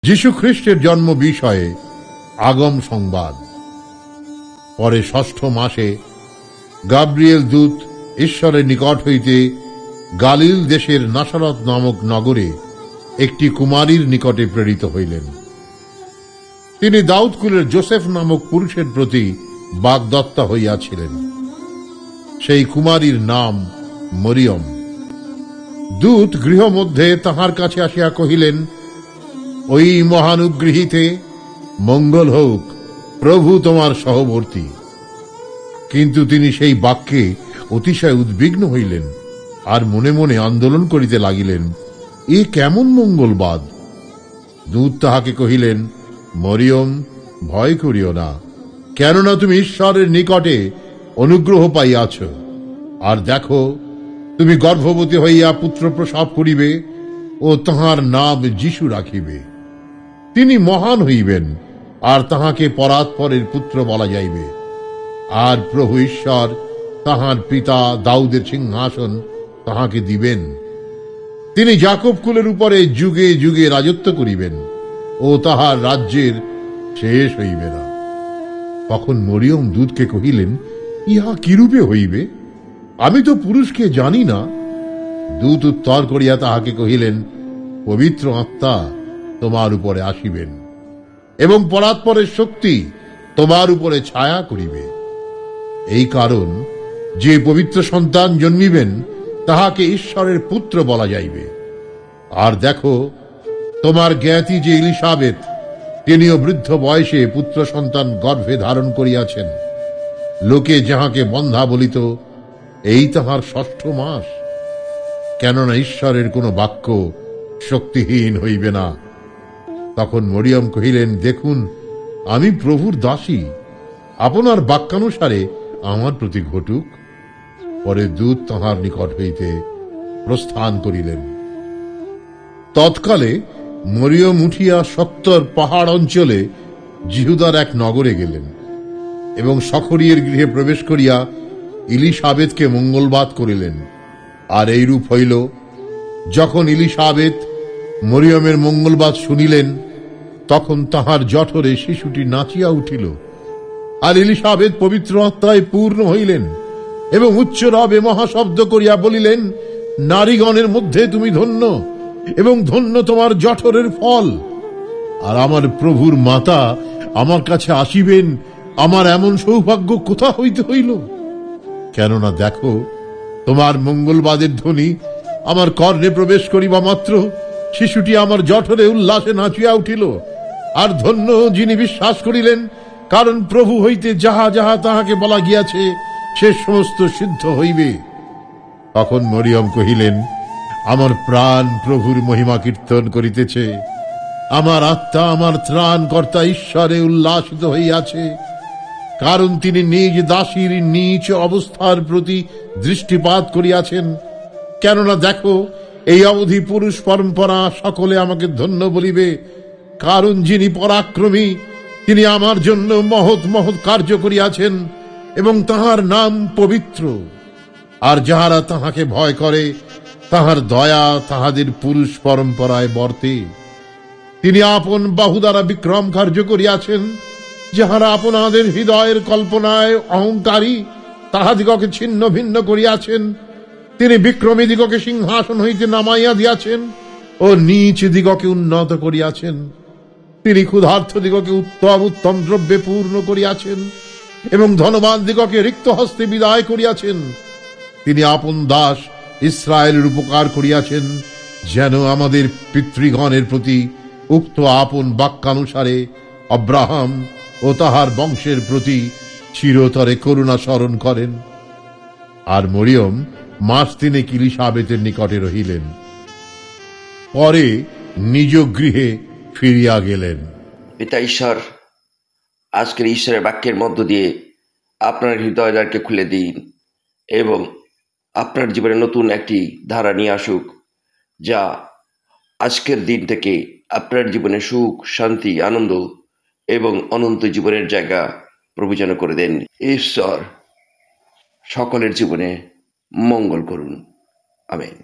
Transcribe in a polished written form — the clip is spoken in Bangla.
যীশু খ্রিস্টের জন্ম বিষয়ে আগম সংবাদ। পরে ষষ্ঠ মাসে গাব্রিয়েল দূত ঈশ্বরের নিকট হইতে গালিল দেশের নাসারত নামক নগরে একটি কুমারীর নিকটে প্রেরিত হইলেন। তিনি দাউদকুলের যোসেফ নামক পুরুষের প্রতি বাগদত্তা হইয়াছিলেন। সেই কুমারীর নাম মরিয়ম। দূত গৃহমধ্যে তাহার কাছে আসিয়া কহিলেন, ওই মহানুগৃহীতে মঙ্গল হোক, প্রভু তোমার সহবর্তী। কিন্তু তিনি সেই বাক্যে অতিশয় উদ্বিগ্ন হইলেন, আর মনে মনে আন্দোলন করিতে লাগিলেন, এ কেমন মঙ্গলবাদ। দূত তাহাকে কহিলেন, মরিয়ম, ভয় করিও না, কেননা তুমি ঈশ্বরের নিকটে অনুগ্রহ পাইয়াছ। আর দেখো, তুমি গর্ভবতী হইয়া পুত্র প্রসব করিবে ও তাহার নাম যীশু রাখিবে। তিনি মহান হইবেন, আর তাহাকে পরাৎপরের পুত্র বলা যাইবে। আর প্রভু ঈশ্বর তাহার পিতা দাউদের সিংহাসন তাহাকে দিবেন। তিনি যাকব কুলের উপরে যুগে যুগে রাজত্ব করিবেন, ও তাহার রাজ্যের শেষ হইবে না। তখন মরিয়ম দূতকে কহিলেন, ইহা কিরূপে হইবে? আমি তো পুরুষকে জানি না। দূত উত্তর করিয়া তাহাকে কহিলেন, পবিত্র আত্মা তোমার উপরে আসিবেন, এবং পরাৎপরের শক্তি তোমার উপরে ছায়া করিবে। এই কারণ, যে পবিত্র সন্তান জন্মিবেন তাহাকে ঈশ্বরের পুত্র বলা যাইবে। আর দেখো, তোমার জ্ঞাতি যে ইলিসাবেত, তিনিও বৃদ্ধ বয়সে পুত্র সন্তান গর্ভে ধারণ করিয়াছেন। লোকে যাহাকে বন্ধা বলিত, এই তাহার ষষ্ঠ মাস। কেননা ঈশ্বরের কোন বাক্য শক্তিহীন হইবে না। তখন মরিয়ম কহিলেন, দেখুন, আমি প্রভুর দাসী, আপনার বাক্যানুসারে আমার প্রতি ঘটুক। পরে দূত তাহার নিকট হইতে প্রস্থান করিলেন। তৎকালে মরিয়ম উঠিয়া সত্তর পাহাড় অঞ্চলে জিহুদার এক নগরে গেলেন, এবং সখরিয়ের গৃহে প্রবেশ করিয়া ইলিসাবেতকে মঙ্গলবাদ করিলেন। আর এইরূপ হইল, যখন ইলিসাবেত মরিয়মের মঙ্গলবাদ শুনিলেন, তখন তাহার জঠরে শিশুটি নাচিয়া উঠিল। আর ইলিসাবেত পবিত্র আত্মায় পূর্ণ হইলেন, এবং উচ্চ রবে মহাশব্দ করিয়া বলিলেন, নারীগণের মধ্যে তুমি ধন্য, এবং ধন্য তোমার জঠরের ফল। আর আমার প্রভুর মাতা আমার কাছে আসিবেন, আমার এমন সৌভাগ্য কোথা হইতে হইল? কেননা দেখো, তোমার মঙ্গলবাদের ধ্বনি আমার কর্ণে প্রবেশ করিবা মাত্র শিশুটি আমার জঠরে উল্লাসে নাচিয়া উঠিল। আর ধন্য যিনি বিশ্বাস করিলেন, কারণ প্রভু হইতে যাহা যাহা তাহাকে বলা গিয়াছে সে সমস্ত সিদ্ধ হইবে। তখন মরিয়ম কহিলেন, আমার প্রাণ প্রভুর মহিমা কীর্তন করিতেছে, আমার আত্মা আমার ত্রাণকর্তা ঈশ্বরে উল্লাসিত হইয়াছে, কারণ তিনি নিজ দাসীর নীচ অবস্থার প্রতি দৃষ্টিপাত করিয়াছেন। কেননা দেখো, এই অবধি পুরুষ পরম্পরা সকলে আমাকে ধন্য বলিবে, কারণ যিনি পরাক্রমী, তিনি আমার জন্য মহৎ মহৎ কার্য করিয়াছেন, এবং তাহার নাম পবিত্র। আর যাহারা তাহাকে ভয় করে, তাহার দয়া তাহাদের পুরুষ পরম্পরায় বর্তে। তিনি আপন বাহু দ্বারা বিক্রম কার্য করিয়াছেন। যাহারা আপনাদের হৃদয়ের কল্পনায় অহংকারী, তাহাদিগকে ছিন্ন ভিন্ন করিয়াছেন। তিনি বিক্রমী দিগকে সিংহাসন হইতে নামাইয়া দিয়াছেন, ও নীচ দিগকে উন্নত করিয়াছেন। তিনি ক্ষুধার্থ দিগকে উত্তম উত্তম দ্রব্যে পূর্ণ করিয়াছেন, এবং ধনবান দিগকে রিক্ত হস্তে বিদায় করিয়াছেন। তিনি আপন দাস ইসরায়েলের উপকার করিয়াছেন, যেন আমাদের পিতৃগণের প্রতি উক্ত আপন বাক্যানুসারে আব্রাহাম ও তাহার বংশের প্রতি চিরতরে করুণা স্মরণ করেন। আর মরিয়ম মাস তিনেক ইলিসাবেতের নিকটে রহিলেন, পরে নিজ গৃহে ফিরিয়া গেলেন। পিতা ঈশ্বর, আজকের ঈশ্বরের বাক্যের মধ্য দিয়ে আপনার হৃদয়দ্বারকে খুলে দিন, এবং আপনার জীবনে নতুন একটি ধারা নিয়ে আসুক, যা আজকের দিন থেকে আপনার জীবনে সুখ, শান্তি, আনন্দ এবং অনন্ত জীবনের জায়গা প্রভু যেন করে দেন। ঈশ্বর সকলের জীবনে মঙ্গল করুন। আমেন।